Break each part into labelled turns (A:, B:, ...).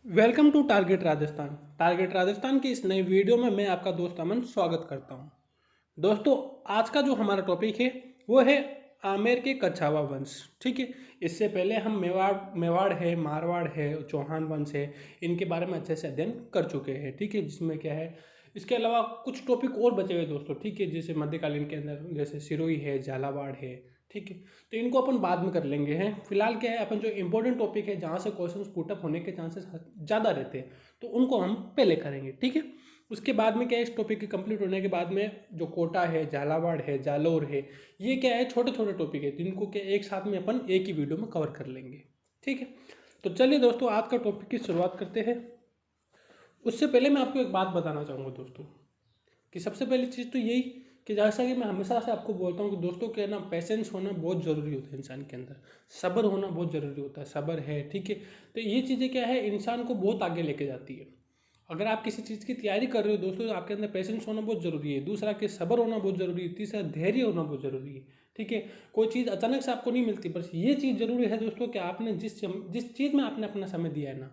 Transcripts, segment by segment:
A: Welcome to target Rajasthan. Target Rajasthan की इस नई वीडियो में मैं आपका दोस्त अमन स्वागत करता हूं। दोस्तों, आज का जो हमारा टॉपिक है वो है आमेर के कछावा वंश। ठीक है, इससे पहले हम मेवाड़ है, मारवाड़ है, चौहान वंश है, इनके बारे में अच्छे से अध्ययन कर चुके हैं। ठीक है, जिसमें क्या है, इसके अलावा कुछ टॉपिक और बचे हुए दोस्तों। ठीक है, जैसे मध्यकालीन के अंदर जैसे सिरोही है, झालावाड़ है। ठीक है, तो इनको अपन बाद में कर लेंगे हैं। फिलहाल क्या है, अपन जो इंपॉर्टेंट टॉपिक है जहाँ से क्वेश्चन पुटअप होने के चांसेस ज़्यादा रहते हैं तो उनको हम पहले करेंगे। ठीक है, उसके बाद में क्या है, इस टॉपिक के कंप्लीट होने के बाद में जो कोटा है, झालावाड़ है, जालौर है, ये क्या है, छोटे छोटे टॉपिक है जिनको क्या एक साथ में अपन एक ही वीडियो में कवर कर लेंगे। ठीक है, तो चलिए दोस्तों, आज का टॉपिक की शुरुआत करते हैं। उससे पहले मैं आपको एक बात बताना चाहूँगा दोस्तों, कि सबसे पहली चीज़ तो यही कि जैसा कि मैं हमेशा से आपको बोलता हूँ कि दोस्तों क्या ना, पेशेंस होना बहुत ज़रूरी होता है इंसान के अंदर, सब्र होना बहुत ज़रूरी होता है। सब्र है, ठीक है, तो ये चीज़ें क्या है, इंसान को बहुत आगे लेके जाती है। अगर आप किसी चीज़ की तैयारी कर रहे हो दोस्तों, तो आपके अंदर पेशेंस होना बहुत ज़रूरी है। दूसरा कि सब्र होना बहुत ज़रूरी है। तीसरा धैर्य होना बहुत ज़रूरी है। ठीक है, कोई चीज़ अचानक से आपको नहीं मिलती, बस ये चीज़ ज़रूरी है दोस्तों कि आपने जिस चीज़ में आपने अपना समय दिया है ना,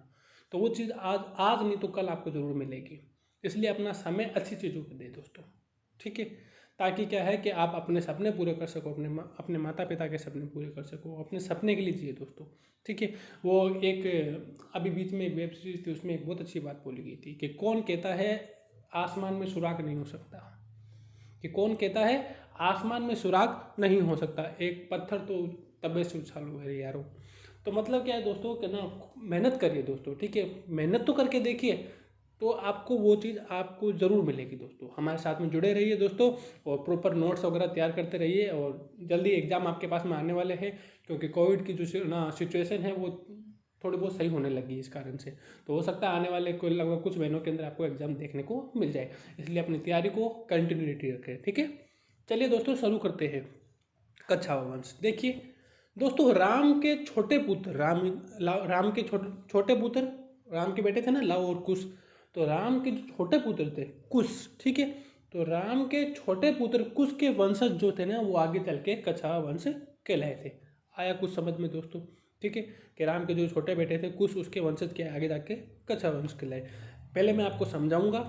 A: तो वो चीज़ आज आज नहीं तो कल आपको ज़रूर मिलेगी। इसलिए अपना समय अच्छी चीज़ों पर दें दोस्तों। ठीक है, ताकि क्या है कि आप अपने सपने पूरे कर सको, अपने माता पिता के सपने पूरे कर सको, अपने सपने के लिए जिए दोस्तों। ठीक है, वो एक अभी बीच में एक वेब सीरीज थी, उसमें एक बहुत अच्छी बात बोली गई थी कि कौन कहता है आसमान में सुराग नहीं हो सकता। कि कौन कहता है आसमान में सुराग नहीं हो सकता, एक पत्थर तो तबे से उछालो है यारो। तो मतलब क्या है दोस्तों कि ना, मेहनत करिए दोस्तों। ठीक है, मेहनत तो करके देखिए, तो आपको वो चीज़ आपको ज़रूर मिलेगी दोस्तों। हमारे साथ में जुड़े रहिए दोस्तों, और प्रॉपर नोट्स वगैरह तैयार करते रहिए। और जल्दी एग्ज़ाम आपके पास में आने वाले हैं, क्योंकि कोविड की जो ना सिचुएशन है वो थोड़ी बहुत सही होने लगी इस कारण से। तो हो सकता है आने वाले कोई लगभग कुछ महीनों के अंदर आपको एग्ज़ाम देखने को मिल जाए। इसलिए अपनी तैयारी को कंटिन्यूटी रखें। ठीक है, चलिए दोस्तों शुरू करते हैं। कच्छावा वंश देखिए दोस्तों, राम के छोटे पुत्र राम के छोटे पुत्र, राम के बेटे थे ना, लव और कुश। तो राम के जो छोटे पुत्र थे कुश, ठीक है, तो राम के छोटे पुत्र कुश के वंशज जो थे ना, वो आगे चल के कच्छावा वंश कहलाए थे। आया कुछ समझ में दोस्तों? ठीक है, कि राम के जो छोटे बेटे थे कुश, उसके वंशज के आगे जाके कच्छावा वंश कहलाए। पहले मैं आपको समझाऊंगा,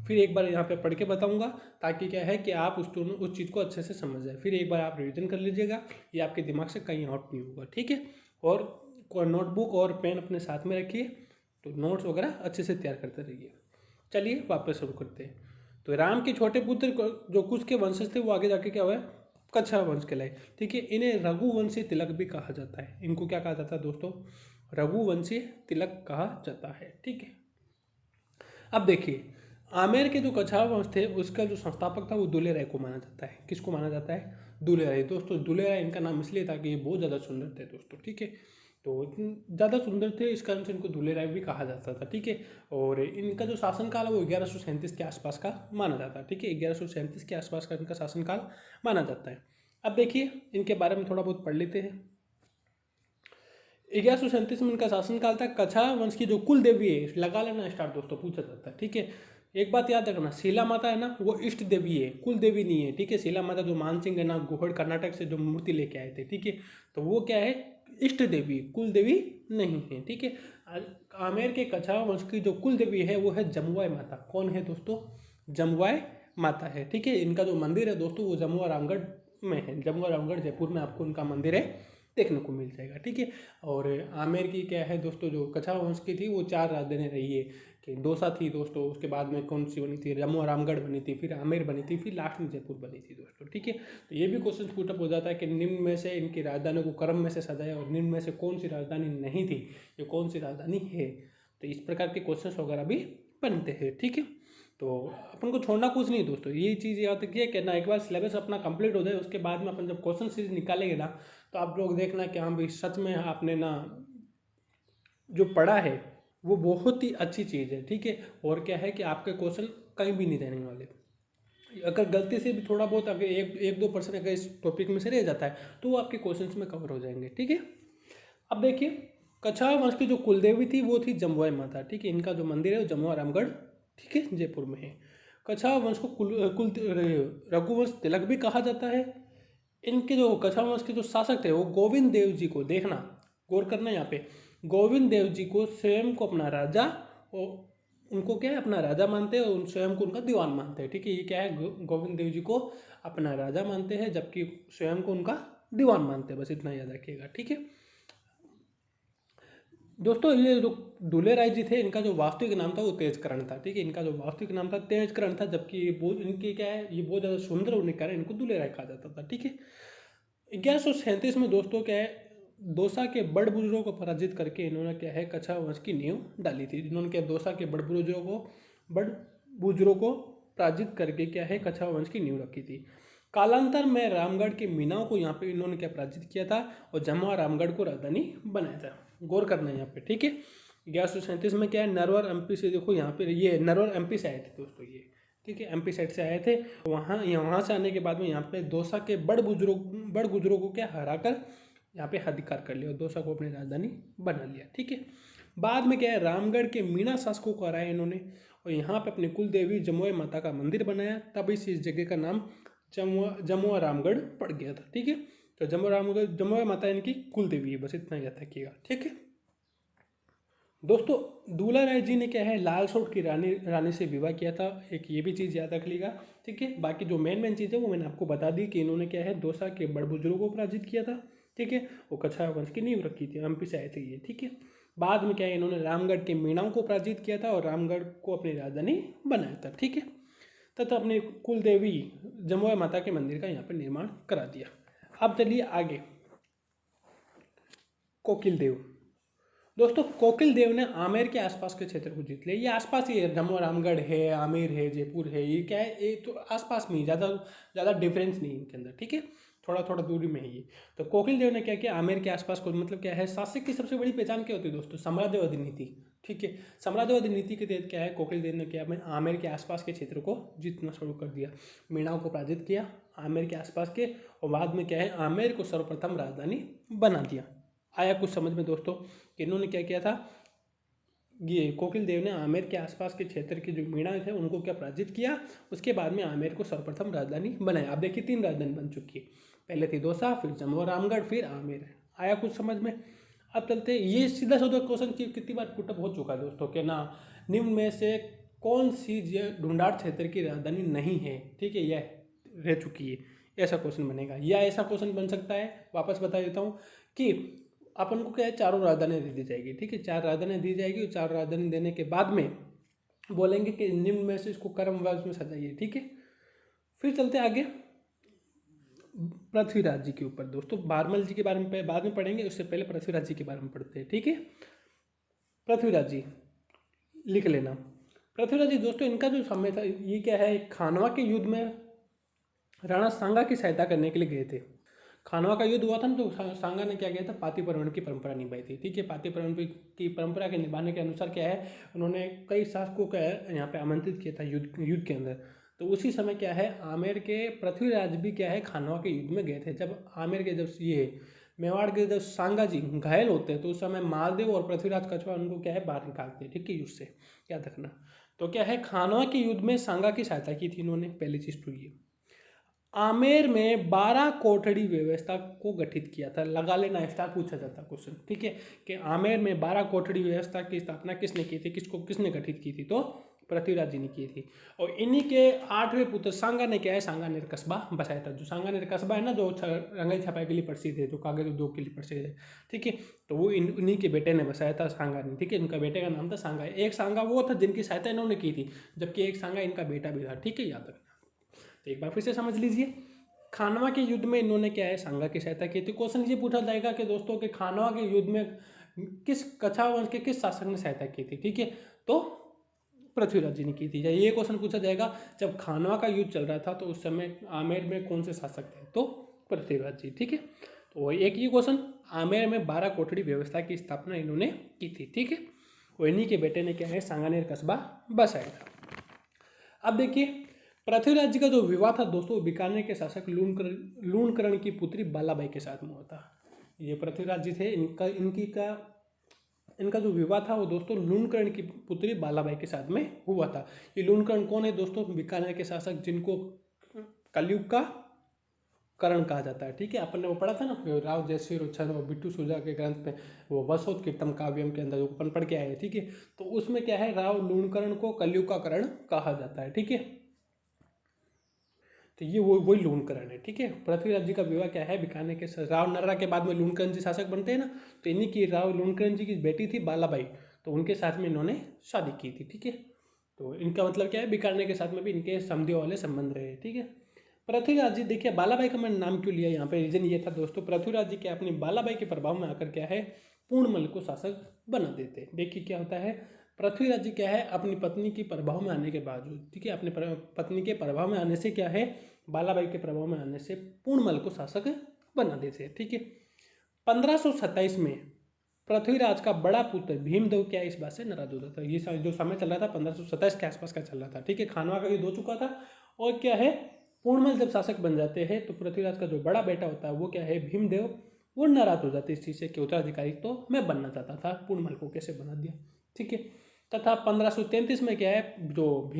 A: फिर एक बार यहाँ पे पढ़ के बताऊंगा, ताकि क्या है कि आप उस चीज़ को अच्छे से समझ जाए। फिर एक बार आप रिवीजन कर लीजिएगा, ये आपके दिमाग से कहीं आउट नहीं होगा। ठीक है, और नोटबुक और पेन अपने साथ में रखिए, तो नोट्स वगैरह अच्छे से तैयार करते रहिए। चलिए वापस शुरू करते हैं। तो राम के छोटे पुत्र जो कुश के वंशज थे, वो आगे जाके क्या हुआ, कच्छावा वंश कहलाए। ठीक है, इन्हें रघुवंशी तिलक भी कहा जाता है। इनको क्या कहा जाता है दोस्तों? रघुवंशी तिलक कहा जाता है। ठीक है, अब देखिए, आमेर के जो कछावा वंश थे, उसका जो संस्थापक था वो दुले राय को माना जाता है। किसको माना जाता है? दुले राय। दोस्तों दुले राय इनका नाम इसलिए था कि ये बहुत ज़्यादा सुंदर थे दोस्तों। ठीक है, तो ज़्यादा सुंदर थे, इस कारण से इनको दुले राय भी कहा जाता था। ठीक है, और इनका जो शासनकाल है वो 1137 के आसपास का माना जाता है। ठीक है, 1137 के आसपास का इनका शासनकाल माना जाता है। अब देखिए, इनके बारे में थोड़ा बहुत पढ़ लेते हैं। 1137 में इनका शासनकाल था। कछावा वंश की जो कुल देवी है, लगा लेना स्टार्ट दोस्तों, पूछा जाता है। ठीक है, एक बात याद रखना, शीला माता है ना, वो इष्ट देवी है, कुल देवी नहीं है। ठीक है, शीला माता जो मानसिंह है ना, गोहड़ कर्नाटक से जो मूर्ति लेके आए थे, ठीक है, तो वो क्या है, इष्ट देवी, कुल देवी नहीं है। ठीक है, आमेर के कछावा वंश की जो कुल देवी है वो है जमुआई माता। कौन है दोस्तों? जमुआई माता है। ठीक है, इनका जो मंदिर है दोस्तों वो जमुआ रामगढ़ में है। जमुआ रामगढ़ जयपुर में आपको उनका मंदिर है, देखने को मिल जाएगा। ठीक है, और आमेर की क्या है दोस्तों, जो कछावा वंश की थी वो 4 राजधानी रही है। कि दोसा थी दोस्तों, उसके बाद में कौन सी बनी थी, जमुआ रामगढ़ बनी थी, फिर आमेर बनी थी, फिर लास्ट में जयपुर बनी थी दोस्तों। ठीक है, तो ये भी क्वेश्चन पुटअप हो जाता है कि निम्न में से इनकी राजधानी को क्रम में से सजाया, और निम्न में से कौन सी राजधानी नहीं थी, ये कौन सी राजधानी है। तो इस प्रकार के क्वेश्चन वगैरह भी बनते हैं। ठीक है, तो अपन को छोड़ना कुछ नहीं दोस्तों, ये चीज़ याद रखिए कि ना, एक बार सिलेबस अपना कंप्लीट हो जाए, उसके बाद में अपन जब क्वेश्चन सीरीज निकालेंगे ना, तो आप लोग देखना कि हाँ भाई, सच में आपने ना जो पढ़ा है वो बहुत ही अच्छी चीज़ है। ठीक है, और क्या है कि आपके क्वेश्चन कहीं भी नहीं रहने वाले। अगर गलती से भी थोड़ा बहुत अगर एक 2% अगर इस टॉपिक में से रह जाता है, तो वो आपके क्वेश्चंस में कवर हो जाएंगे। ठीक है, अब देखिए, कछावा वंश की जो कुलदेवी थी वो थी जमुआई माता। ठीक है, इनका जो मंदिर है वो जमुआ रामगढ़, ठीक है, जयपुर में है। कछावा वंश को रघुवंश तिलक भी कहा जाता है। इनके जो कछावा वंश के जो शासक थे वो गोविंद देव जी को, देखना गौर करना यहाँ पे, गोविंद देव जी को स्वयं को अपना राजा और उनको क्या है अपना राजा मानते हैं और स्वयं को उनका दीवान मानते हैं। ठीक है, ये क्या है गोविंद देव जी को अपना राजा मानते हैं जबकि स्वयं को उनका दीवान मानते हैं। बस इतना याद रखिएगा। ठीक है दोस्तों, ये जो दुले राय जी थे इनका जो वास्तविक नाम था वो तेजकरण था। ठीक है, इनका जो वास्तविक नाम था तेजकरण था, जबकि ये बहुत इनकी क्या है ये बहुत ज़्यादा सुंदर होने के कारण इनको दुले राय कहा जाता था। ठीक है, 1137 में दोस्तों क्या है दौसा के बड़ बुजुर्गों को पराजित करके इन्होंने क्या है कच्छावा वंश की नींव डाली थी। इन्होंने क्या दौसा के बड़ बुजुर्गों को पराजित करके क्या है कच्छावा वंश की नींव रखी थी। कालांतर में रामगढ़ के मीनाओं को यहाँ पे इन्होंने क्या पराजित किया था और जमुआ रामगढ़ को राजधानी बनाया था। गौर करना है यहाँ पे। ठीक है, 1137 में क्या है नरवर एमपी से, देखो यहाँ पे ये नरवर एमपी से आए थे दोस्तों ये। ठीक है, एमपी साइड से आए थे। वहाँ से आने के बाद में यहाँ पे दौसा के बड़ बुजुर्गों को क्या हराकर यहाँ पे अधिकार कर लिया और दौसा को अपनी राजधानी बना लिया। ठीक है, बाद में क्या है रामगढ़ के मीना शासकों को हराया इन्होंने और यहाँ पे अपनी कुल देवी जमुआ माता का मंदिर बनाया। तब इस जगह का नाम जमुआ रामगढ़ पड़ गया था। ठीक है, तो जमुआ माता इनकी कुल देवी है। बस इतना याद रखिएगा। ठीक है दोस्तों, दूल्हा राय जी ने क्या है लाल सोट की रानी से विवाह किया था। एक ये भी चीज़ याद रख लीजिएगा। ठीक है, बाकी जो मेन चीज़ है वो मैंने आपको बता दी कि इन्होंने क्या है दौसा के बड़ बुजुर्गों को पराजित किया था। ठीक है, वो कच्छावा वंश की नींव रखी थी, एमपी से आए थे ये। ठीक है, बाद में क्या है इन्होंने रामगढ़ के मीणाओं को पराजित किया था और रामगढ़ को अपनी राजधानी बनाया था। ठीक है, तथा अपनी कुल देवी जमुआ माता के मंदिर का यहाँ पर निर्माण करा दिया। अब चलिए आगे। कोकिल देव दोस्तों, कोकिल देव ने आमेर के आसपास के क्षेत्र को जीत लिया। ये आसपास ही है, जमुआ रामगढ़ है, आमेर है, जयपुर है, ये क्या है ये तो आसपास में ही, ज़्यादा डिफरेंस नहीं इनके अंदर। ठीक है, थोड़ा दूरी में है ये। तो कोकिल देव ने क्या किया आमेर के आसपास को, मतलब क्या है शासक की सबसे बड़ी पहचान क्या होती है दोस्तों, साम्राज्यवादी नीति। ठीक है, साम्राज्यवादी नीति के तहत क्या है कोकिल देव ने क्या आमेर के आसपास के क्षेत्र को जीतना शुरू कर दिया, मीणाओं को पराजित किया आमेर के आसपास के, और बाद में क्या है आमेर को सर्वप्रथम राजधानी बना दिया। आया कुछ समझ में दोस्तों कि इन्होंने क्या किया था, ये कोकिल देव ने आमेर के आसपास के क्षेत्र के जो मीणा थे उनको क्या पराजित किया। उसके बाद में आमेर को सर्वप्रथम राजधानी बनाया। आप देखिए 3 राजधानी बन चुकी है, पहले थी दौसा, फिर जमुआ रामगढ़, फिर आमेर। आया कुछ समझ में। अब चलते ये सीधा क्वेश्चन की कितनी बार पुटअप हो चुका है दोस्तों कि ना निम्न में से कौन सी ढूंढाड़ क्षेत्र की राजधानी नहीं है। ठीक है, यह रह चुकी है, ऐसा क्वेश्चन बनेगा। या ऐसा क्वेश्चन बन सकता है, वापस बता देता हूँ कि अपन को क्या है 4 राजधानियाँ दे दी जाएगी। ठीक है, 4 राजधानियाँ दी जाएगी और 4 राजधानी देने के बाद में बोलेंगे कि निम्न में से इसको क्रमवार में सजाइए। ठीक है, फिर चलते आगे पृथ्वीराज जी के ऊपर। दोस्तों बारमल जी के बारे में बाद में पढ़ेंगे, उससे पहले पृथ्वीराज जी के बारे में पढ़ते हैं। ठीक है, पृथ्वीराज जी लिख लेना। पृथ्वीराज जी दोस्तों इनका जो समय था ये क्या है, खानवा के युद्ध में राणा सांगा की सहायता करने के लिए गए थे। खानवा का युद्ध हुआ था ना, तो सांगा ने क्या किया था, पाती परवण की परंपरा निभाई थी। ठीक है, पाती परवण की परंपरा के निभाने के अनुसार क्या है उन्होंने कई शासकों को यहाँ पे आमंत्रित किया था युद्ध के अंदर। तो उसी समय क्या है आमेर के पृथ्वीराज भी क्या है खानवा के युद्ध में गए थे। जब आमेर के जब ये मेवाड़ के जब सांगा जी घायल होते हैं तो उस समय मालदेव और पृथ्वीराज कछवा उनको क्या है बाहर निकालते हैं। ठीक है, युद्ध से याद रखना। तो क्या है खानवा के युद्ध में सांगा की सहायता की थी इन्होंने, पहली चीज तो ये। आमेर में 12 कोठड़ी व्यवस्था को गठित किया था। लगा लेना, स्टार पूछा जाता क्वेश्चन। ठीक है, कि आमेर में 12 कोठड़ी व्यवस्था की स्थापना किसने की थी, किसने गठित की थी, तो पृथ्वीराज जी ने की थी। और इन्हीं के 8वें पुत्र सांगा ने क्या है सांगानेर कस्बा बसाया था। जो सांगानेर कस्बा है ना, जो रंगाई छपाई के लिए प्रसिद्ध है, जो कागज उद्योग के लिए प्रसिद्ध है। ठीक है, तो वो इन्हीं के बेटे ने बसाया था सांगा ने। ठीक है, इनका बेटे का नाम था सांगा। एक सांगा वो था जिनकी सहायता इन्होंने की थी, जबकि एक सांगा इनका बेटा भी था। ठीक है, याद रखना। तो एक बार फिर से समझ लीजिए, खानवा के युद्ध में इन्होंने क्या है सांगा की सहायता की थी। क्वेश्चन ये पूछा जाएगा कि दोस्तों के खानवा के युद्ध में किस कच्छावा वंश के किस शासक ने सहायता की थी। ठीक है, तो पृथ्वीराज जी ने की थी। ये क्वेश्चन पूछा जाएगा जब खानवा का युद्ध चल रहा था तो उस समय आमेर में कौन से शासक थे, तो पृथ्वीराज जी। ठीक है, तो एक ये क्वेश्चन, आमेर में 12 कोठड़ी व्यवस्था की स्थापना इन्होंने की थी। ठीक है, और इन्हीं के बेटे ने क्या है सांगानेर कस्बा बसाया था। अब देखिए पृथ्वीराज जी का जो विवाह था दोस्तों बीकानेर के शासक लूणकरण की पुत्री बालाबाई के साथ में हुआ था। ये पृथ्वीराज जी थे, इनका जो विवाह था वो दोस्तों लूणकरण की पुत्री बालाबाई के साथ में हुआ था। ये लूणकरण कौन है दोस्तों, बीकानेर के शासक जिनको कलयुग का करण कहा जाता है। ठीक है, अपन ने वो पढ़ा था ना, राव जयसिंह रोचन और बिट्टू सूजा के ग्रंथ में, वो वसोत कीर्तन काव्यम के अंदर अपन पढ़ के आए। ठीक है, तो उसमें क्या है, राव लूणकरण को कलयुग का करण कहा जाता है। ठीक है, तो ये वही लूणकरण है। ठीक है, पृथ्वीराज जी का विवाह क्या है, बीकानेर के राव नर्रा के बाद में लूणकरण जी शासक बनते हैं ना, तो इन्हीं की राव लूणकरण जी की बेटी थी बालाबाई, तो उनके साथ में इन्होंने शादी की थी। ठीक है, तो इनका मतलब क्या है, बीकानेर के साथ में भी इनके समधियों वाले संबंध रहे। ठीक है, पृथ्वीराज जी, देखिए बालाबाई का मैंने नाम क्यों लिया यहाँ पे, रीजन ये था दोस्तों, पृथ्वीराज जी के अपनी बालाबाई के प्रभाव में आकर क्या है, पूर्णमल को शासक बना देते हैं। देखिए क्या होता है, पृथ्वीराज जी क्या है, अपनी पत्नी के प्रभाव में आने के बावजूद, ठीक है, अपने पत्नी के प्रभाव में आने से क्या है, बालाबाई के प्रभाव में आने से पूर्णमल को शासक बना देते हैं। ठीक है, 1527 में पृथ्वीराज का बड़ा पुत्र भीमदेव क्या इस बात से नाराज हो जाता है। ये जो समय चल रहा था 1527 के आसपास का चल रहा था। ठीक है, खानवा का युद्ध हो चुका था, और क्या है, पूर्णमल जब शासक बन जाते हैं तो पृथ्वीराज का जो बड़ा बेटा होता है वो क्या है, भीमदेव, वो नाराज हो जाते हैं इस चीज़ से कि उत्तराधिकारी तो मैं बनना चाहता था, पूर्णमल को कैसे बना दिया। ठीक है, तथा 1533 में क्या है, जो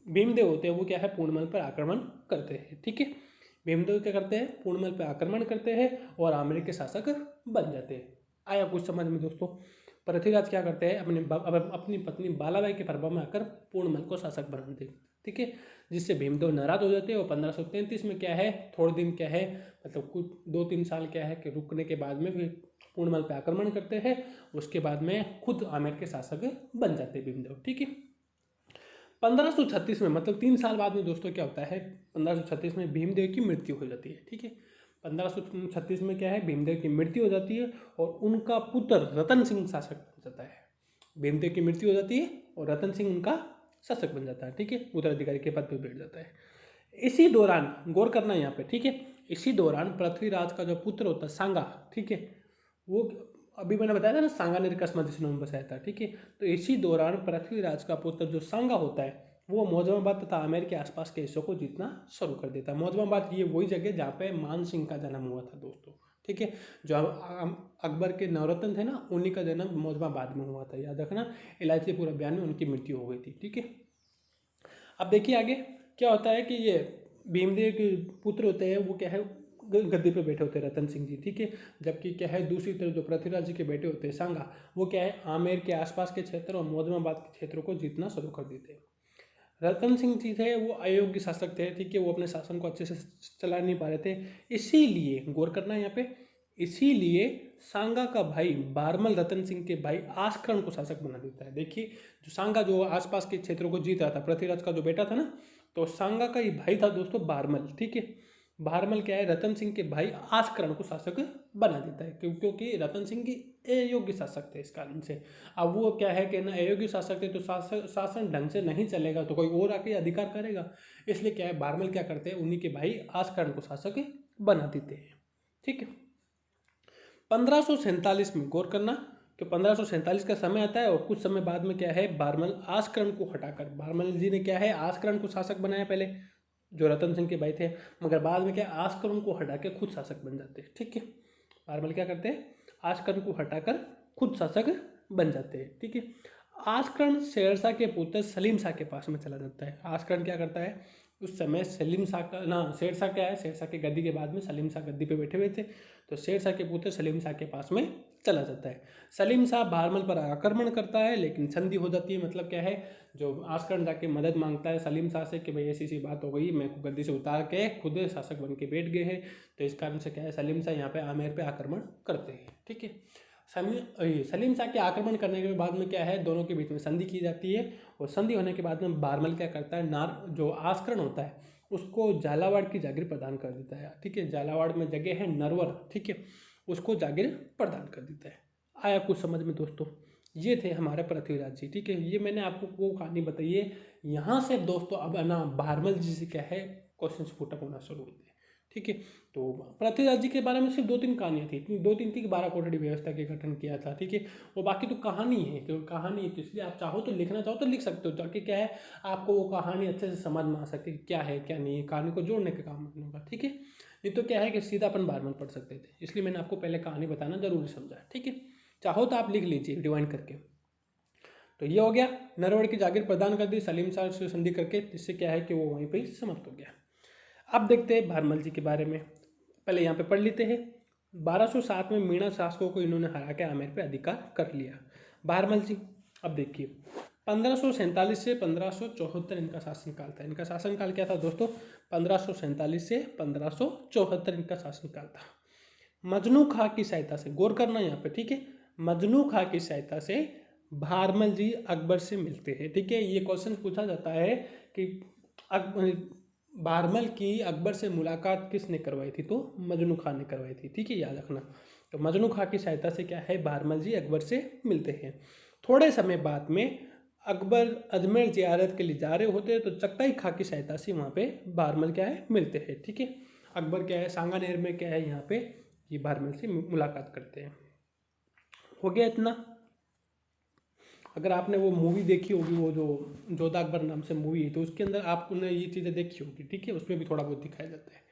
A: भीमदेव होते हैं वो क्या है, पूर्णमल पर आक्रमण करते हैं। ठीक है, भीमदेव क्या करते हैं, पूर्णमल पर आक्रमण करते हैं और आमेर के शासक बन जाते हैं। आया कुछ समझ में दोस्तों। पृथ्वीराज क्या करते हैं, अपनी पत्नी बालाबाई के प्रभाव में आकर पूर्णमल को शासक बनाते हैं। ठीक है, जिससे भीमदेव नाराज हो जाते हैं, और 1533 में क्या है, थोड़े दिन क्या है, मतलब कुछ 2-3 साल क्या है कि रुकने के बाद में फिर पूर्णमल पर आक्रमण करते हैं। उसके बाद में खुद आमेर के शासक बन जाते हैं भीमदेव। ठीक है, 1536 में, मतलब 3 साल बाद में दोस्तों क्या होता है, 1536 में भीमदेव की मृत्यु हो जाती है। ठीक है, 1536 में क्या है, भीमदेव की मृत्यु हो जाती है और उनका पुत्र रतन सिंह शासक बन जाता है। भीमदेव की मृत्यु हो जाती है और रतन सिंह उनका शासक बन जाता है। ठीक है, उत्तराधिकारी के पद पर बैठ जाता है। इसी दौरान गौर करना यहाँ पे, ठीक है, इसी दौरान पृथ्वीराज का जो पुत्र होता है सांगा, ठीक है, वो अभी मैंने बताया था ना, सांगा ने कस्मा जिसने बसाया था। ठीक है, तो इसी दौरान पृथ्वीराज का पुत्र जो सांगा होता है वो मौजमाबाद तथा आमेर के आसपास के हिस्सों को जीतना शुरू कर देता है। मौजमाबाद ये वही जगह जहाँ पे मान सिंह का जन्म हुआ था दोस्तों। ठीक है, जो अकबर के नवरत्न थे ना, उन्हीं का जन्म मौजमाबाद में हुआ था, याद रखना। इलायचीपुर अभियान में उनकी मृत्यु हो गई थी। ठीक है, अब देखिए आगे क्या होता है कि ये भीमदेव के पुत्र होते हैं वो क्या है, गद्दी पे बैठे होते हैं रतन सिंह जी। ठीक है, जबकि क्या है, दूसरी तरफ जो पृथ्वीराज जी के बेटे होते हैं सांगा, वो क्या है, आमेर के आसपास के क्षेत्र और मौजमाबाद के क्षेत्रों को जीतना शुरू कर देते हैं। रतन सिंह जी थे वो अयोग्य शासक थे। ठीक है, वो अपने शासन को अच्छे से चला नहीं पा रहे थे, इसीलिए गौर करना यहाँ पे, इसीलिए सांगा का भाई बारमल रतन सिंह के भाई आस्करण को शासक बना देता है। देखिए, जो सांगा जो आसपास के क्षेत्रों को जीत रहा था, पृथ्वीराज का जो बेटा था ना, तो सांगा का ही भाई था दोस्तों बारमल। ठीक है, बारमल क्या है, रतन सिंह के भाई आस्करण को शासक बना देता है, क्योंकि रतन सिंह की अयोग्य शासक थे इस कारण से। अब वो क्या है कि ना, अयोग्य शासक थे तो शासन ढंग से नहीं चलेगा तो कोई और आके अधिकार करेगा, इसलिए क्या है, बारमल क्या करते हैं, उन्हीं के भाई आस्करण को शासक बना देते हैं। ठीक है, 1547 में गौर करना कि 1547 का समय आता है और कुछ समय बाद में क्या है, बारमल आस्करण को हटाकर, बारमल जी ने क्या है, आस्करण को शासक बनाया पहले, जो रतन सिंह के भाई थे, मगर बाद में क्या, आस्करण को हटा के खुद शासक बन जाते हैं। ठीक है, बारमल क्या करते हैं, आस्करण को हटाकर खुद शासक बन जाते हैं। ठीक है, आस्करण शेरशाह के पुत्र सलीम शाह के पास में चला जाता है। आस्करण क्या करता है, उस समय सलीम शाह का ना, शेरशाह क्या है, शेरशाह के गद्दी के बाद में सलीम शाह गद्दी पे बैठे हुए थे, तो शेरशाह के पुत्र सलीम शाह के पास में चला जाता है। सलीम शाह बारमल पर आक्रमण करता है, लेकिन संधि हो जाती है। मतलब क्या है, जो आस्करण जाके मदद मांगता है सलीम शाह से कि भाई ऐसी सी बात हो गई, मैं को गद्दी से उतार के खुद शासक बन के बैठ गए हैं, तो इस कारण से क्या है, सलीम शाह यहाँ पे आमेर पे आक्रमण करते हैं। ठीक है, सलीम शाह के आक्रमण करने के बाद में क्या है, दोनों के बीच में संधि की जाती है, और संधि होने के बाद में बारमल क्या करता है, जो आस्करण होता है उसको झालावाड़ की जागीर प्रदान कर देता है। ठीक है, झालावाड़ में जगह है नरवर, ठीक है, उसको जागीर प्रदान कर देता है। आया कुछ समझ में दोस्तों। ये थे हमारे पृथ्वीराज जी। ठीक है, ये मैंने आपको वो कहानी बताई है। यहाँ से दोस्तों अब ना बारमल जी से क्या है, क्वेश्चन पुटअप होना शुरू होते हैं। ठीक है, तो पृथ्वीराज जी के बारे में सिर्फ 2-3 कहानियाँ थी, 2-3 थी कि 12 कोठड़ी व्यवस्था के गठन किया था। ठीक है, वो बाकी तो कहानी है, क्योंकि कहानी है तो इसलिए आप चाहो तो लिखना चाहो तो लिख सकते हो, ताकि क्या है, आपको वो कहानी अच्छे से समझ में आ सके क्या है क्या नहीं है, कहानी को जोड़ने का काम होगा। ठीक है, नहीं तो क्या है कि सीधा अपन बारमल पढ़ सकते थे, इसलिए मैंने आपको पहले कहानी बताना जरूरी समझा। ठीक है, चाहो तो आप लिख लीजिए रिवाइंड करके। तो ये हो गया, नरवड़ की जागीर प्रदान कर दी सलीम शाह से संधि करके, जिससे क्या है कि वो वहीं पर समाप्त हो गया। अब देखते हैं बारमल जी के बारे में। पहले यहाँ पे पढ़ लेते हैं। 1207 में मीणा शासकों को इन्होंने हरा के आमेर पे अधिकार कर लिया। बहरमल जी, अब देखिए 1547 से 1574 इनका शासनकाल था। इनका शासनकाल क्या था दोस्तों? 1547 से 1574 इनका शासनकाल था। मजनू खां की सहायता से, गौर करना यहाँ पे, ठीक है, मजनू खां की सहायता से बहरमल जी अकबर से मिलते हैं। ठीक है, ये क्वेश्चन पूछा जाता है कि बहरमल की अकबर से मुलाकात किसने करवाई थी? तो मजनू खां ने करवाई थी। ठीक है, याद रखना। तो मजनू खां की सहायता से क्या है, बहरमल जी अकबर से मिलते हैं। थोड़े समय बाद में अकबर अजमेर जियारत के लिए जा रहे होते हैं तो चगताई खां की सहायता से वहाँ पे बहरमल क्या है, मिलते हैं। ठीक है, अकबर क्या है, सांगानेर में क्या है, यहाँ पे ये बहरमल से मुलाकात करते हैं। हो गया इतना। अगर आपने वो मूवी देखी होगी, वो जो जोधा अकबर नाम से मूवी है, तो उसके अंदर आपने ये चीज़ें देखी होगी। ठीक है, उसमें भी थोड़ा बहुत दिखाया जाता है।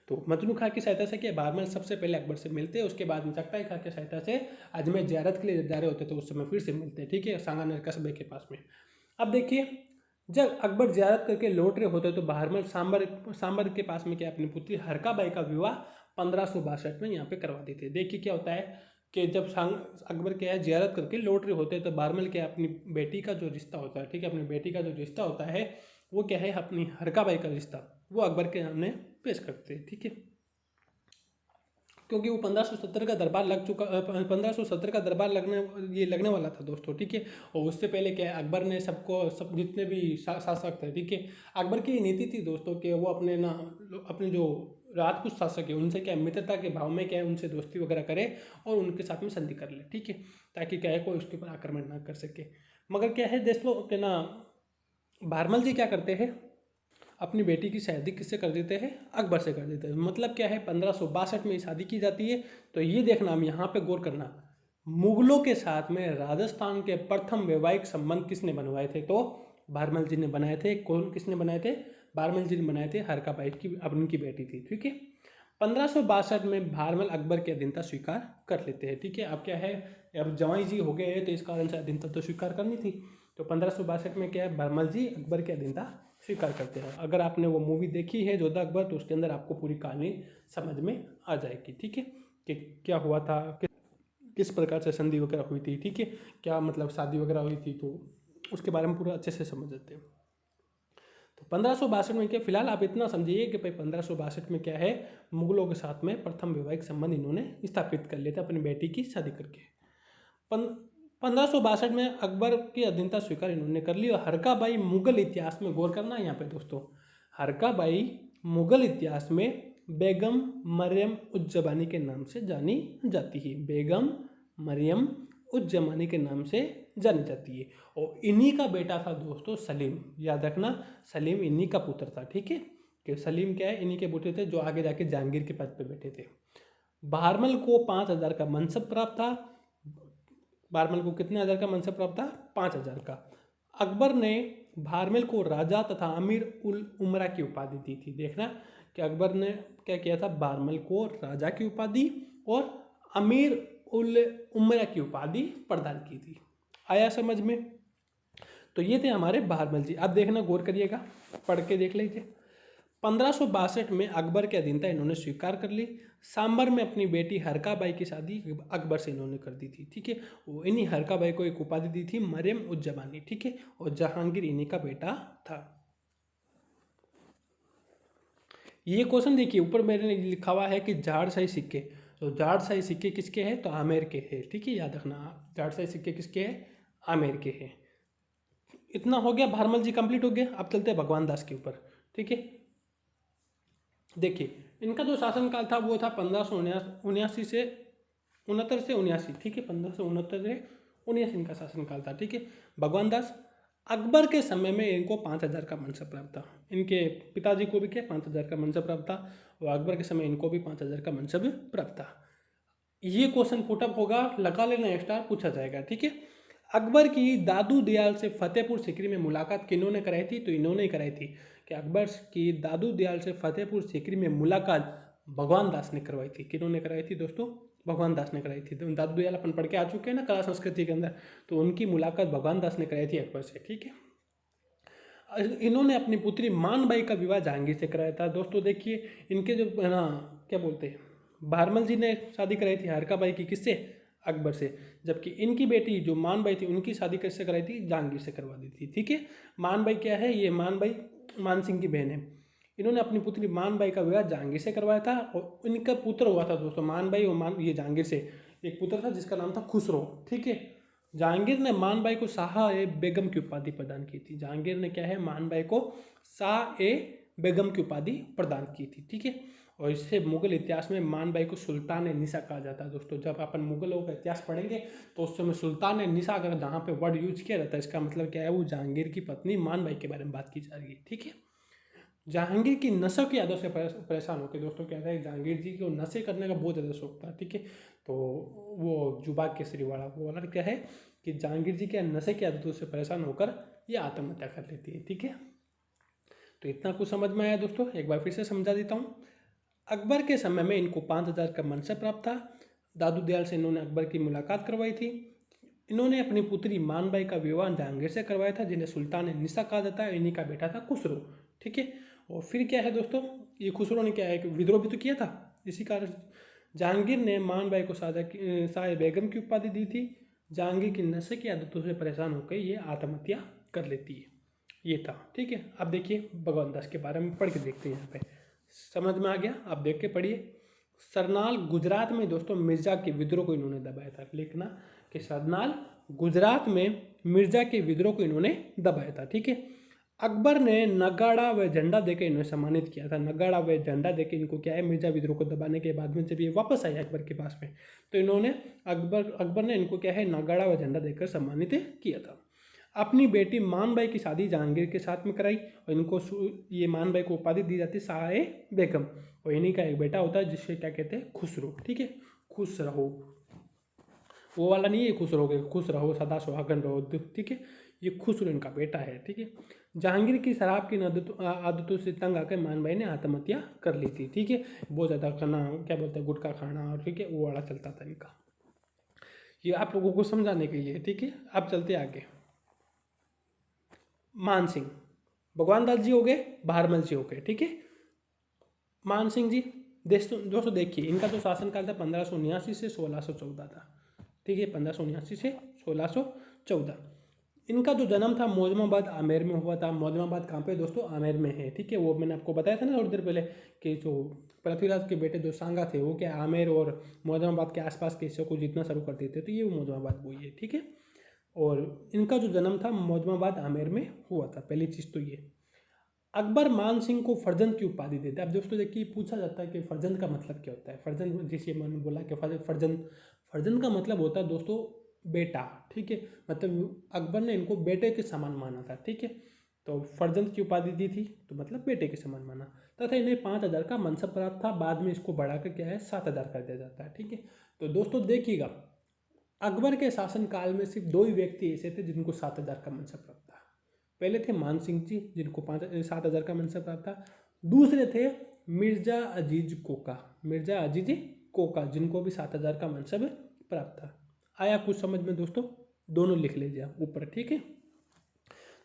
A: तो मजनू खां की सहायता से क्या, बहरमल सबसे पहले अकबर से मिलते हैं, उसके बाद में चगताई खां की सहायता से अजमेर जियारत के लिए जा रहे होते तो उस समय फिर से मिलते हैं। ठीक है, सांगानेर कस्बे के पास में। अब देखिए, जब अकबर जियारत करके लौट रहे होते तो बहरमल सांबर के पास में क्या, अपनी पुत्री हरका बाई का विवाह 1562 में यहाँ पे करवा देते हैं। देखिए क्या होता है कि जब अकबर क्या है, जियारत करके लौट रहे होते हैं तो बहरमल क्या, अपनी बेटी का जो रिश्ता होता है, ठीक है, अपनी बेटी का जो रिश्ता होता है वो क्या है, अपनी हरका बाई का रिश्ता वो अकबर के सामने पेश करते हैं। ठीक है, क्योंकि वो 1570 का दरबार लग चुका, 1570 का दरबार लगने वाला था दोस्तों। ठीक है, और उससे पहले क्या है, अकबर ने सब जितने भी शासक थे, ठीक है, अकबर की नीति थी दोस्तों कि वो अपने जो राजपूत शासक है उनसे क्या, मित्रता के भाव में क्या है, उनसे दोस्ती वगैरह करे और उनके साथ में संधि कर ले। ठीक है, ताकि क्या है, कोई उसके ऊपर आक्रमण ना कर सके। मगर क्या है दोस्तों कि ना, बहरमल जी क्या करते हैं, अपनी बेटी की शादी किससे कर देते हैं, अकबर से कर देते हैं। मतलब क्या है, 1562 में शादी की जाती है। तो ये देखना, हम यहाँ पे गौर करना, मुगलों के साथ में राजस्थान के प्रथम वैवाहिक संबंध किसने बनवाए थे? तो बहरमल जी ने बनाए थे। कौन, किसने बनाए थे? बहरमल जी ने बनाए थे। हरका बाई की अब उनकी बेटी थी। ठीक है, 1562 में बहरमल अकबर की अधीनता स्वीकार कर लेते हैं। ठीक है, अब क्या है, अब जवाई जी हो गए हैं तो इस कारण से अधीनता तो स्वीकार करनी थी। तो 1562 में क्या है, बहरमल जी अकबर की अधीनता स्वीकार करते हैं। अगर आपने वो मूवी देखी है जोधा अकबर, तो उसके अंदर आपको पूरी कहानी समझ में आ जाएगी। ठीक है, कि क्या हुआ था, किस प्रकार से संधि वगैरह हुई थी। ठीक है, क्या मतलब शादी वगैरह हुई थी, तो उसके बारे में पूरा अच्छे से समझ जाते हैं। तो 1562 में क्या, फिलहाल आप इतना समझिए कि भाई 1562 में क्या है, मुगलों के साथ में प्रथम वैवाहिक संबंध इन्होंने स्थापित कर लिए थे अपनी बेटी की शादी करके। 1562 में अकबर की अधीनता स्वीकार इन्होंने कर ली। और हरका बाई मुगल इतिहास में, गौर करना यहाँ पे दोस्तों, हरका बाई मुगल इतिहास में बेगम मरियम उज जमानी के नाम से जानी जाती है। बेगम मरियम उज जमानी के नाम से जानी जाती है। और इन्हीं का बेटा था दोस्तों सलीम। याद रखना, सलीम इन्हीं का पुत्र था। ठीक है, कि सलीम क्या है, इन्हीं के पुत्र थे जो आगे जाके जहांगीर के पद पे बैठे थे। बहरमल को 5000 का मनसब प्राप्त था। बहरमल को कितने हज़ार का मनसब प्राप्त था? 5000 का। अकबर ने बहरमल को राजा तथा अमीर उल उमरा की उपाधि दी थी। देखना कि अकबर ने क्या किया था, बहरमल को राजा की उपाधि और अमीर उल उमरा की उपाधि प्रदान की थी। आया समझ में? तो ये थे हमारे बहरमल जी। अब देखना, गौर करिएगा, पढ़ के देख लीजिए। 1562 में अकबर की अधीनता इन्होंने स्वीकार कर ली। सांबर में अपनी बेटी हरका बाई की शादी अकबर से इन्होंने कर दी थी। ठीक है, वो इन्हीं हरका बाई को एक उपाधि दी थी, मरियम उज जमानी। ठीक है, और जहांगीर इन्हीं का बेटा था। ये क्वेश्चन देखिए, ऊपर मैंने लिखा हुआ है कि जाड़शाही सिक्के। तो जाड़शाही सिक्के किसके हैं? तो आमेर के हैं। ठीक है, याद रखना, जाड़शाही सिक्के किसके हैं? आमेर के हैं। इतना हो गया, बहरमल जी कंप्लीट हो गया। अब चलते हैं भगवान दास के ऊपर। ठीक है, देखिए इनका जो शासनकाल था वो था 1579 से 69 से 79। ठीक है, 1569 से 79 इनका शासनकाल था। ठीक है, भगवान दास, अकबर के समय में इनको 5000 का मनसब प्राप्त था। इनके पिताजी को भी क्या 5000 का मनसब प्राप्त था, और अकबर के समय इनको भी 5000 का मनसब प्राप्त था। ये क्वेश्चन पुटअप होगा, लगा लेना स्टार, पूछा जाएगा। ठीक है, अकबर की दादू दयाल से फतेहपुर सीकरी में मुलाकात किन्होंने कराई थी? तो इन्होंने ही कराई थी। कि अकबर की दादू दयाल से फतेहपुर सीकरी में मुलाकात भगवान दास ने करवाई थी। किन्होंने कराई थी दोस्तों? भगवान दास ने कराई थी। तो दादू दयाल अपन पढ़ के आ चुके हैं ना कला संस्कृति के अंदर, तो उनकी मुलाकात भगवान दास ने कराई थी अकबर से। ठीक है, इन्होंने अपनी पुत्री मानबाई का विवाह जहांगीर से कराया था। दोस्तों देखिए, इनके जो है ना, क्या बोलते हैं, भारमल जी ने शादी कराई थी हारका बाई की, किससे? अकबर से। जबकि इनकी बेटी जो मान बाई थी उनकी शादी किससे कराई थी? जहांगीर से करवा दी थी। ठीक है, मान बाई क्या है? ये मान बाई मान सिंह की बहन है। इन्होंने अपनी पुत्री मान बाई का विवाह जहांगीर से करवाया था और इनका पुत्र हुआ था दोस्तों मान बाई और ये जहांगीर से एक पुत्र था जिसका नाम था खुसरो। ठीक है, जहांगीर ने मान बाई को शाह ए बेगम की उपाधि प्रदान की थी। जहांगीर ने क्या है? मान बाई को शाह ए बेगम की उपाधि प्रदान की थी। ठीक है, और इससे मुगल इतिहास में मान बाई को सुल्तान ए निसा कहा जाता है। दोस्तों जब अपन मुगलों का इतिहास पढ़ेंगे तो उस समय सुल्तान ए निसा अगर जहाँ पे वर्ड यूज किया जाता है इसका मतलब क्या है? वो जहांगीर की पत्नी मान बाई के बारे में बात की जा रही है। ठीक है, जहांगीर की नशे की आदत से परेशान होकर दोस्तों क्या था? जहांगीर जी को नशे करने का बहुत ज़्यादा शौक था। ठीक है, तो वो जुबा केसरी वाला वो वाला क्या है कि जहांगीर जी के नशे की आदतों से परेशान होकर ये आत्महत्या कर लेती है। ठीक है, तो इतना कुछ समझ में आया दोस्तों, एक बार फिर से समझा देता हूँ। अकबर के समय में इनको 5,000 का मनसब प्राप्त था। दादू दयाल से इन्होंने अकबर की मुलाकात करवाई थी। इन्होंने अपनी पुत्री मान बाई का विवाह जहांगीर से करवाया था जिन्हें सुल्तान निसा कहा जाता है। इन्हीं का बेटा था खुसरो। ठीक है, और फिर क्या है दोस्तों, ये खुसरो ने क्या है कि विद्रोह भी तो किया था। इसी कारण जहांगीर ने मान बाई को शाह बेगम की उपाधि दी थी। जहांगीर की नशे की आदतों से परेशान होकर ये आत्महत्या कर लेती है। ये था। ठीक है, अब देखिए भगवान दास के बारे में पढ़ के देखते हैं। यहाँ पे समझ में आ गया, आप देख के पढ़िए। सरनाल गुजरात में दोस्तों मिर्जा के विद्रोह को इन्होंने दबाया था। लिखना कि सरनाल गुजरात में मिर्जा के विद्रोह को इन्होंने दबाया था। ठीक है, अकबर ने नगाड़ा व झंडा देकर इन्हें सम्मानित किया था। नगाड़ा व झंडा देकर इनको क्या है? मिर्जा विद्रोह को दबाने के बाद में जब ये वापस आए अकबर के पास में तो इन्होंने अकबर ने इनको क्या है? नगाड़ा व झंडा देकर सम्मानित किया था। अपनी बेटी मान बाई की शादी जहांगीर के साथ में कराई और इनको ये मान बाई को उपाधि दी जाती है शाह ए बेगम। और इन्हीं का एक बेटा होता है जिसके क्या कहते हैं? खुसरो। ठीक है, खुश रहो वो वाला नहीं है, खुश रहोगे, खुश रहो सदा सुहागन रहो। ठीक है, ये खुसरो इनका बेटा है। ठीक है, जहांगीर की शराब की आदतों से तंग आकर मान बाई ने आत्महत्या कर ली थी। ठीक है, बहुत ज़्यादा खाना क्या बोलते हैं गुटखा खाना और ठीक है वो वाला चलता था इनका। ये आप लोगों को समझाने के लिए। ठीक है, अब चलते आगे। मान सिंह, भगवान दास जी हो गए, भारमल जी हो गए। ठीक है, मान सिंह जी दोस्तों देखिए इनका जो शासनकाल था 1579 से 1614 था। ठीक है, 1579 से 1614। इनका जो जन्म था मौजमाबाद आमेर में हुआ था। मौजमाबाद कहाँ पे दोस्तों? आमेर में है। ठीक है, वो मैंने आपको बताया था ना थोड़ी देर पहले कि जो पृथ्वीराज के बेटे जो सांगा थे वो क्या आमेर और मौजमाबाद के आसपास के हिस्सों को जीतना शुरू कर देते तो ये मौजमाबाद वही है। ठीक है, और इनका जो जन्म था मौजमाबाद आमेर में हुआ था। पहली चीज़ तो ये। अकबर मान सिंह को फर्जंद की उपाधि देते हैं। अब दोस्तों देखिए पूछा जाता है कि फर्जंद का मतलब क्या होता है? फर्जंद जैसे मैंने बोला कि फर्जंद का मतलब होता है दोस्तों बेटा। ठीक है, मतलब अकबर ने इनको बेटे के समान माना था। ठीक है, तो फर्जंद की उपाधि दी थी तो मतलब बेटे के समान माना तथा इन्हें 5,000 का मनसब प्राप्त था। बाद में इसको बढ़ाकर क्या है 7,000 कर दिया जाता है। ठीक है, तो दोस्तों देखिएगा अकबर के शासनकाल में सिर्फ 2 ही व्यक्ति ऐसे थे जिनको 7,000 का मनसब प्राप्त था। पहले थे मान सिंह जी जिनको 7,000 का मनसब प्राप्त था। दूसरे थे मिर्जा अजीज कोका जिनको भी 7,000 का मनसब प्राप्त था। आया कुछ समझ में दोस्तों? दोनों लिख लीजिए ऊपर। ठीक है,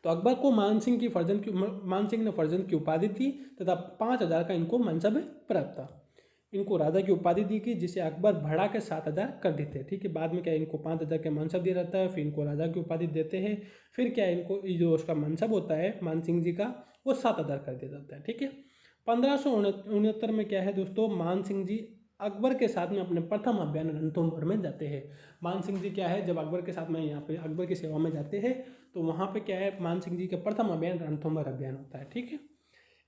A: तो अकबर को मान सिंह ने फर्जंद की उपाधि दी तथा 5,000 का इनको मनसब प्राप्त था। इनको राजा की उपाधि दी गई जिसे अकबर बढ़ा के 7,000 कर देते हैं। ठीक है, बाद में क्या इनको 5,000 का मनसब दिया जाता है, फिर इनको राजा की उपाधि देते हैं, फिर क्या इनको जो उसका मनसब होता है मान सिंह जी का वो 7,000 कर दिया जाता है। ठीक है, 1569 में क्या है दोस्तों मान सिंह जी अकबर के साथ में अपने प्रथम अभियान रणथंभौर में जाते हैं। मान सिंह जी क्या है जब अकबर के साथ में यहाँ पे अकबर की सेवा में जाते हैं तो वहाँ पे क्या है मान सिंह जी का प्रथम अभियान रणथंभौर अभियान होता है। ठीक है,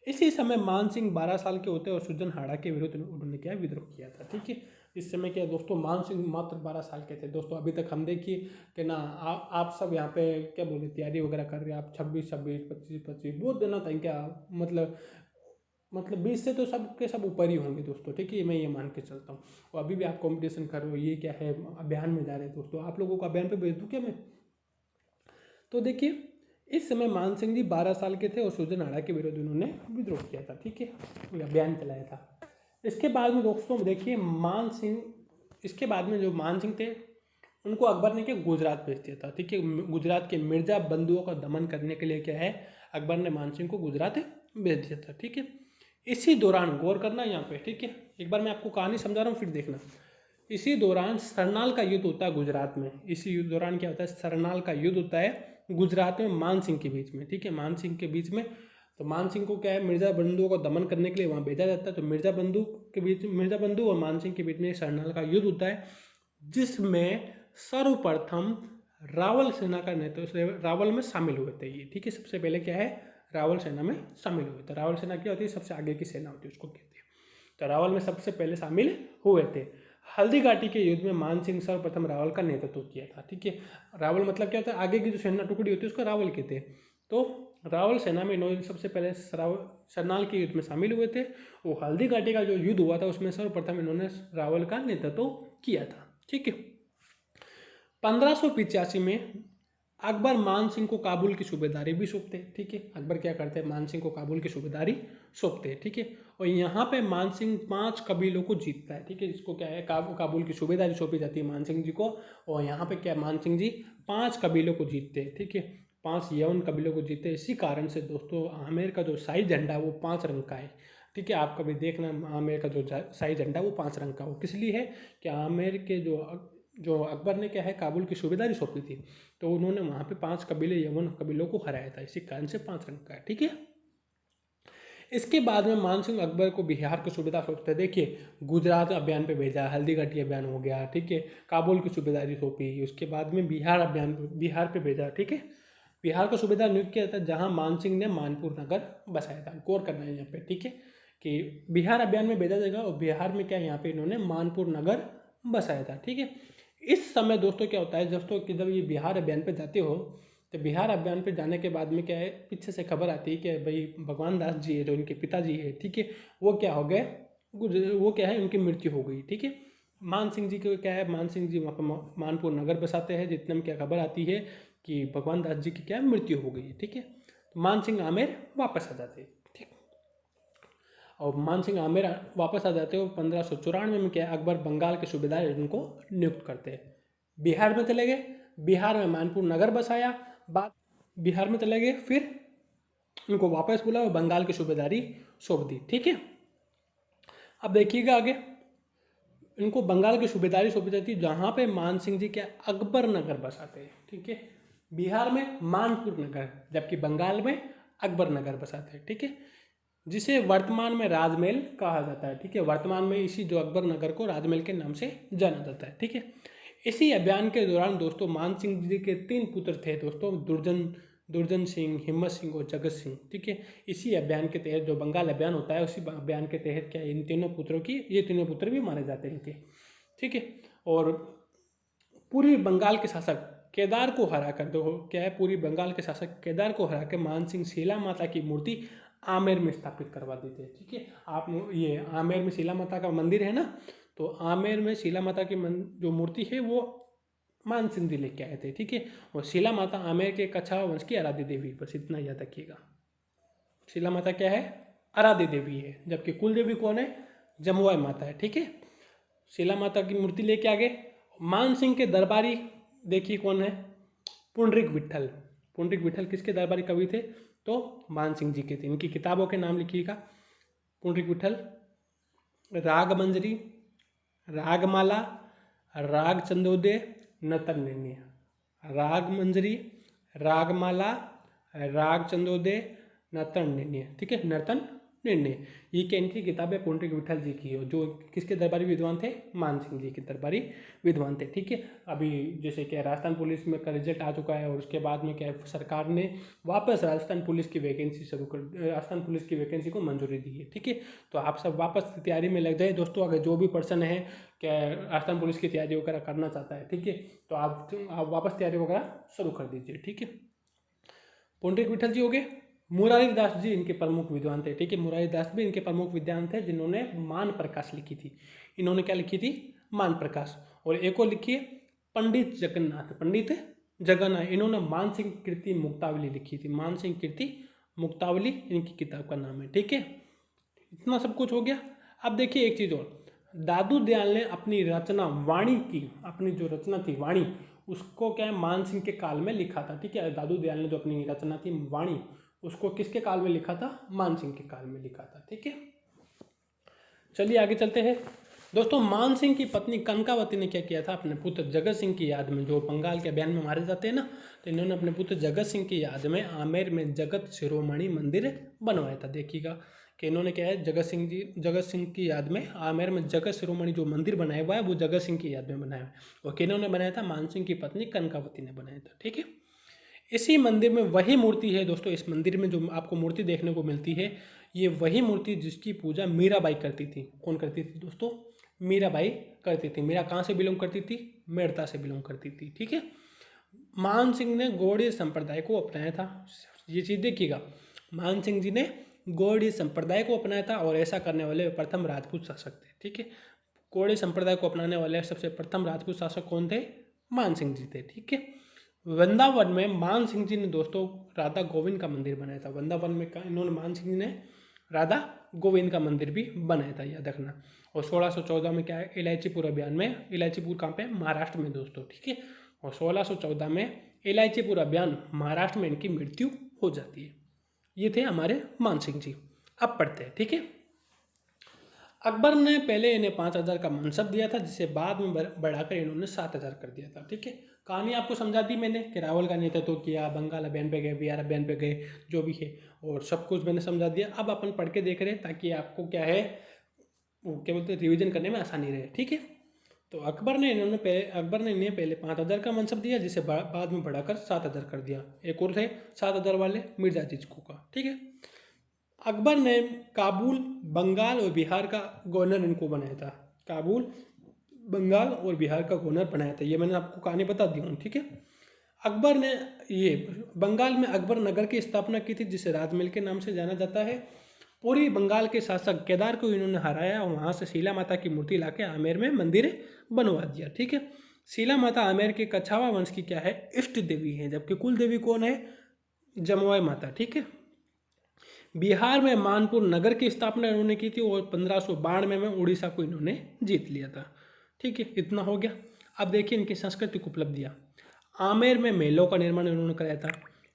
A: इसी समय मान सिंह 12 साल के होते और सुरजनहाड़ा के विरुद्ध उन्होंने क्या विद्रोह किया था। ठीक है, इस समय क्या दोस्तों मान सिंह मात्र 12 साल के थे। दोस्तों अभी तक हम देखिए कि ना आप सब यहाँ पे क्या बोले तैयारी वगैरह कर रहे हैं आप 26 25 बहुत देना था क्या मतलब 20 से तो सब के सब ऊपर ही होंगे दोस्तों। ठीक है, मैं ये मान के चलता हूँ। और अभी भी आप कंपटीशन कर रहे हो, ये क्या है अभियान में जा रहे हैं दोस्तों। आप लोगों को अभियान पे भेज दूँ क्या मैं? तो देखिए इस समय मान सिंह जी 12 साल के थे और सुरजनहाड़ा के विरुद्ध उन्होंने विद्रोह किया था। ठीक है, अभियान चलाया था। इसके बाद में दोस्तों देखिए इसके बाद में जो मान सिंह थे उनको अकबर ने क्या गुजरात भेज दिया था। ठीक है, गुजरात के मिर्जा बंधुओं का दमन करने के लिए क्या है अकबर ने मान सिंह को गुजरात भेज दिया था। ठीक है, इसी दौरान गौर करना यहाँ पे, ठीक है, एक बार मैं आपको कहानी समझा रहा हूँ फिर देखना। इसी दौरान सरनाल का युद्ध होता है गुजरात में। इसी दौरान क्या होता है, सरनाल का युद्ध होता है गुजरात में मान सिंह के बीच में, ठीक है, मान सिंह के बीच में। तो मान सिंह को क्या है, मिर्जा बंधुओं को दमन करने के लिए वहाँ भेजा जाता है। तो मिर्जा बंधु और मान सिंह के बीच में सरनाल का युद्ध होता है, जिसमें सर्वप्रथम रावल सेना का नेतृत्व रावल में शामिल हुए थे ये, ठीक है। सबसे पहले क्या है, रावल सेना में शामिल हुए थे। रावल सेना क्या होती है, सबसे आगे की सेना होती है, उसको कहते हैं। तो रावल में सबसे पहले शामिल हुए थे। हल्दी घाटी के युद्ध में मान सिंह सर्वप्रथम रावल का नेतृत्व किया था, ठीक है। रावल मतलब क्या होता है, आगे की जो सेना टुकड़ी होती है उसको रावल कहते हैं। तो रावल सेना में इन्होंने सबसे पहले सरनाल के युद्ध में शामिल हुए थे। वो हल्दी घाटी का जो युद्ध हुआ था उसमें सर्वप्रथम इन्होंने रावल का नेतृत्व किया था, ठीक है। 1585 में अकबर मान सिंह को काबुल की सूबेदारी भी सौंपते हैं, ठीक है। अकबर क्या करते हैं, मान सिंह को काबुल की सूबेदारी सौंपते हैं, ठीक है। और यहाँ पे मान सिंह 5 कबीलों को जीतता है, ठीक है, जिसको क्या है काबुल की सूबेदारी सौंपी जाती है मान सिंह जी को। और यहाँ पे क्या मान सिंह जी 5 कबीलों को जीतते हैं, ठीक है, 5 यवन कबीलों को जीतते हैं। इसी कारण से दोस्तों आमेर का जो शाही झंडा वो 5 रंग का है, ठीक है। आप कभी देखना आमेर का जो शाही झंडा वो 5 रंग का हो, किस लिए है कि आमेर के जो अकबर ने क्या है काबुल की सूबेदारी सौंपी थी, तो उन्होंने वहाँ पे 5 कबीले यवन कबीलों को हराया था, इसी कारण से 5 रंग का है, ठीक है। इसके बाद में मान सिंह अकबर को बिहार की सूबेदार सौंपते हैं। देखिए, गुजरात अभियान पे भेजा, हल्दी घाटी अभियान हो गया, ठीक है, काबुल की सूबेदारी सौंपी, उसके बाद में बिहार पे भेजा, ठीक है। बिहार का सूबेदार नियुक्त किया था, जहाँ मान सिंह ने मानपुर नगर बसाया था। गौर करना है यहाँ पे, ठीक है, कि बिहार अभियान में भेजा जाएगा और बिहार में क्या यहाँ पे इन्होंने मानपुर नगर बसाया था, ठीक है। इस समय दोस्तों क्या होता है, दोस्तों कि जब ये बिहार अभियान पे जाते हो तो बिहार अभियान पे जाने के बाद में क्या है, पीछे से खबर आती है कि भाई भगवान दास जी है जो उनके पिताजी है, ठीक है, वो क्या हो गए, वो क्या है, उनकी मृत्यु हो गई, ठीक है। मान सिंह जी को क्या है, मान सिंह जी वहाँ पर मानपुर नगर बसाते हैं, जितने में क्या खबर आती है कि भगवान दास जी की क्या है, मृत्यु हो गई है, ठीक है। तो मान सिंह आमेर वापस आ जाते हैं, ठीक। और मान सिंह आमेर वापस आ जाते हो 1594 में क्या है, अकबर बंगाल के सूबेदार इनको नियुक्त करते हैं। बिहार में चले गए, बिहार में मानपुर नगर बसाया, बाद बिहार में चले गए, फिर उनको वापस बुला और बंगाल की सूबेदारी सौंप दी, ठीक है। अब देखिएगा आगे, इनको बंगाल की सूबेदारी सौंपी जाती है, जहाँ पे मान सिंह जी क्या अकबर नगर बसाते हैं, ठीक है। बिहार में मानपुर नगर, जबकि बंगाल में अकबर नगर बसाते हैं, ठीक है, जिसे वर्तमान में राजमहल कहा जाता है, ठीक है। वर्तमान में इसी जो अकबर नगर को राजमहल के नाम से जाना जाता है, ठीक है। इसी अभियान के दौरान दोस्तों मान सिंह जी के 3 पुत्र थे दोस्तों, दुर्जन सिंह, हिम्मत सिंह और जगत सिंह, ठीक है। इसी अभियान के तहत जो बंगाल अभियान होता है, उसी अभियान के तहत क्या इन तीनों पुत्रों की ये तीनों पुत्र भी माने जाते हैं इनके, ठीक है। और पूरी बंगाल के शासक केदार को हरा कर दो क्या है, पूरी बंगाल के शासक केदार को हरा के मान सिंह शीला माता की मूर्ति आमेर में स्थापित करवा देते हैं, ठीक है। आप ये आमेर में शीला माता का मंदिर है ना, तो आमेर में शीला माता की जो मूर्ति है वो मान सिंह जी लेके आए थे, ठीक है। और शीला माता आमेर के कछावा वंश की आराध्य देवी, बस इतना याद रखिएगा। शीला माता क्या है, आराध्य देवी है, जबकि कुल देवी कौन है, जमुआई माता है, ठीक है। शीला माता की मूर्ति लेके आ गए। मान सिंह के दरबारी देखिए कौन है, पुंडरीक विट्ठल। पुंडरीक विट्ठल किसके दरबारी कवि थे, तो मान सिंह जी के थे। इनकी किताबों के नाम लिखिएगा, पुंडरीक विट्ठल, रागमंजरी, रागमाला, राग चंदोदय, नर्तन निर्णय। रागमंजरी, रागमाला, राग चंदोदय, नर्तन निर्णय, ठीक है, नर्तन निर्णय, ये क्या इनकी किताबें पुंडरीक विट्ठल जी की हो, जो किसके दरबारी विद्वान थे, मान सिंह जी के दरबारी विद्वान थे, ठीक है। अभी जैसे क्या राजस्थान पुलिस में का रिजल्ट आ चुका है और उसके बाद में क्या है, सरकार ने वापस राजस्थान पुलिस की वैकेंसी राजस्थान पुलिस की वैकेंसी को मंजूरी दी है, ठीक है। तो आप सब वापस तैयारी में लग जाए दोस्तों। अगर जो भी पर्सन है क्या राजस्थान पुलिस की तैयारी वगैरह करना चाहता है, ठीक है, तो आप वापस तैयारी वगैरह शुरू कर दीजिए, ठीक है। पुंडरीक विट्ठल जी हो गए। मुरारी दास जी इनके प्रमुख विद्वान थे, ठीक है। मुरारी दास भी इनके प्रमुख विद्वान थे, जिन्होंने मान प्रकाश लिखी थी। इन्होंने क्या लिखी थी, मान प्रकाश। और एक और लिखी है पंडित जगन्नाथ, इन्होंने मान सिंह कीर्ति मुक्तावली लिखी थी। मान सिंह कीर्ति मुक्तावली इनकी किताब का नाम है, ठीक है। इतना सब कुछ हो गया। अब देखिए एक चीज़ और, दादू दयाल ने अपनी रचना वाणी की, अपनी जो रचना थी वाणी, उसको क्या है मान सिंह के काल में लिखा था, ठीक है। दादू दयाल ने जो अपनी रचना थी वाणी, उसको किसके काल में लिखा था, मान सिंह के काल में लिखा था, ठीक है। चलिए आगे चलते हैं दोस्तों। मान सिंह की पत्नी कनकावती ने क्या किया था, अपने पुत्र जगत सिंह की याद में, जो बंगाल के अभियान में मारे जाते हैं ना, तो इन्होंने अपने पुत्र जगत सिंह की याद में आमेर में जगत शिरोमणि मंदिर बनवाया था। देखिएगा कि इन्होंने क्या है, जगत सिंह की याद में आमेर में जगत शिरोमणि जो मंदिर बनाया हुआ है वो जगत सिंह की याद में बनाया है। और किन्होंने बनाया था, मान सिंह की पत्नी कनकावती ने बनाया था। ठीक है, इसी मंदिर में वही मूर्ति है दोस्तों, इस मंदिर में जो आपको मूर्ति देखने को मिलती है, ये वही मूर्ति जिसकी पूजा मीराबाई करती थी। कौन करती थी दोस्तों? मीराबाई करती थी। मीरा कहाँ से बिलोंग करती थी? मेड़ता से बिलोंग करती थी। ठीक है, मान सिंह ने गौड़ीय संप्रदाय को अपनाया था। ये चीज़ देखिएगा, मान सिंह जी ने गौड़ीय संप्रदाय को अपनाया था और ऐसा करने वाले प्रथम राजपूत शासक थे। ठीक है, गौड़ीय संप्रदाय को अपनाने वाले सबसे प्रथम राजपूत शासक कौन थे? मान सिंह जी थे। ठीक है, वृंदावन में मान सिंह जी ने दोस्तों राधा गोविंद का मंदिर बनाया था। वृंदावन में इन्होंने मान सिंह जी ने राधा गोविंद का मंदिर भी बनाया था, याद रखना। और 1614 में क्या है, इलायचीपुर अभियान में, इलायचीपुर कहाँ पे? महाराष्ट्र में दोस्तों। ठीक है, और 1614 में इलायचीपुर अभियान महाराष्ट्र में इनकी मृत्यु हो जाती है। ये थे हमारे मान सिंह जी। अब पढ़ते हैं। ठीक है, अकबर ने पहले इन्हें 5000 का मनसब दिया था, जिसे बाद में बढ़ाकर इन्होंने 7000 कर दिया था। ठीक है, कहानी आपको समझा दी मैंने कि रावल का नेतृत्व किया, बंगाल अभियान पे गए, बिहार अभियान पे गए, जो भी है, और सब कुछ मैंने समझा दिया। अब अपन पढ़ के देख रहे हैं ताकि आपको क्या है, वो क्या बोलते हैं, रिविजन करने में आसानी रहे। ठीक है, तो अकबर ने इन्हें पहले 5000 का मनसब दिया, जिसे बाद में बढ़ाकर 7000 कर दिया। एक और थे 7000 वाले, मिर्जा जिचकू का। ठीक है, अकबर ने काबुल, बंगाल और बिहार का गवर्नर इनको बनाया था। काबुल, बंगाल और बिहार का गवर्नर बनाया था। ये मैंने आपको कहानी बता दी हूँ। ठीक है, अकबर ने ये बंगाल में अकबर नगर की स्थापना की थी, जिसे राजमहल के नाम से जाना जाता है। पूरी बंगाल के शासक केदार को इन्होंने हराया और वहाँ से शीला माता की मूर्ति लाके आमेर में मंदिर बनवा दिया। ठीक है, शीला माता आमेर के कछावा वंश की क्या है, इष्ट देवी है, जबकि कुल देवी कौन है? जमुआई माता। ठीक है, बिहार में मानपुर नगर की स्थापना इन्होंने की थी और 1592 में उड़ीसा को इन्होंने जीत लिया था। ठीक है, इतना हो गया। अब देखिए इनकी सांस्कृतिक उपलब्धियाँ। आमेर में मेलों का निर्माण इन्होंने कराया था।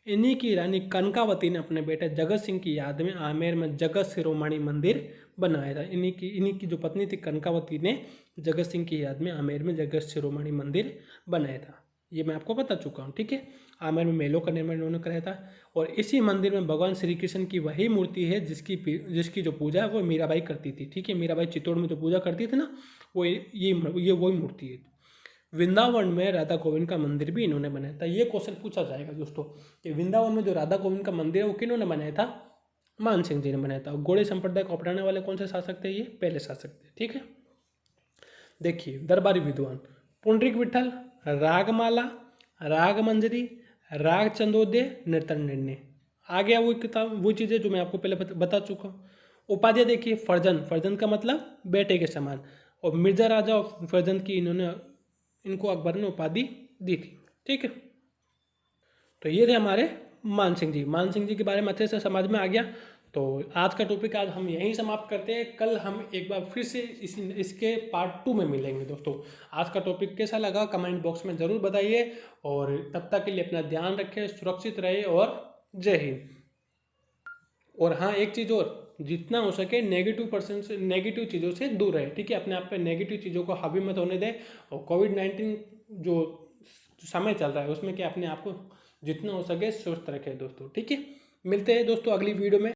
A: इन्हीं की रानी कनकावती ने अपने बेटे जगत सिंह की याद में आमेर में जगत शिरोमणि मंदिर बनाया था। इन्हीं की जो पत्नी थी कनकावती ने जगत सिंह की याद में आमेर में जगत शिरोमणि मंदिर बनाया था। ये मैं आपको बता चुका हूँ। ठीक है, आमेर में मेलों का निर्माण इन्होंने कराया था और इसी मंदिर में भगवान श्री कृष्ण की वही मूर्ति है जिसकी जो पूजा है वो मीराबाई करती थी। ठीक है, मीराबाई चित्तौड़ में जो पूजा करती थी ना, वो ये वही मूर्ति है। वृंदावन में राधा गोविंद का मंदिर भी इन्होंने बनाया था। ये क्वेश्चन पूछा जाएगा दोस्तों कि वृंदावन में जो राधा गोविंद का मंदिर है वो किन्होंने बनाया था? मान सिंह जी ने बनाया था। गौड़ीय संप्रदाय को अपनाने वाले कौन से शासक थे? ये पहले शासक थे। ठीक है, देखिए दरबारी विद्वान पुंडरीक विठल, रागमाला, राग मंजरी, राग चंदोदय, नर्तन निर्णय। आ गया वो किताब, वो चीज़ें जो मैं आपको पहले बता चुका हूँ। उपाधियाँ देखिए, फर्जन का मतलब बेटे के समान, और मिर्जा राजा और फर्जन की इनको अकबर ने उपाधि दी थी। ठीक है, तो ये थे हमारे मान सिंह जी के बारे में अच्छे से समझ में आ गया। तो आज का टॉपिक आज हम यहीं समाप्त करते हैं। कल हम एक बार फिर से इसके पार्ट 2 में मिलेंगे दोस्तों। आज का टॉपिक कैसा लगा कमेंट बॉक्स में ज़रूर बताइए, और तब तक के लिए अपना ध्यान रखें, सुरक्षित रहे, और जय हिंद। और हाँ, एक चीज़ और, जितना हो सके नेगेटिव चीज़ों से दूर रहे। ठीक है, अपने आप पे नेगेटिव चीज़ों को हावी मत होने दें। और कोविड-19 जो समय चल रहा है उसमें क्या अपने आप को जितना हो सके स्वस्थ रखें दोस्तों। ठीक है, मिलते हैं दोस्तों अगली वीडियो में।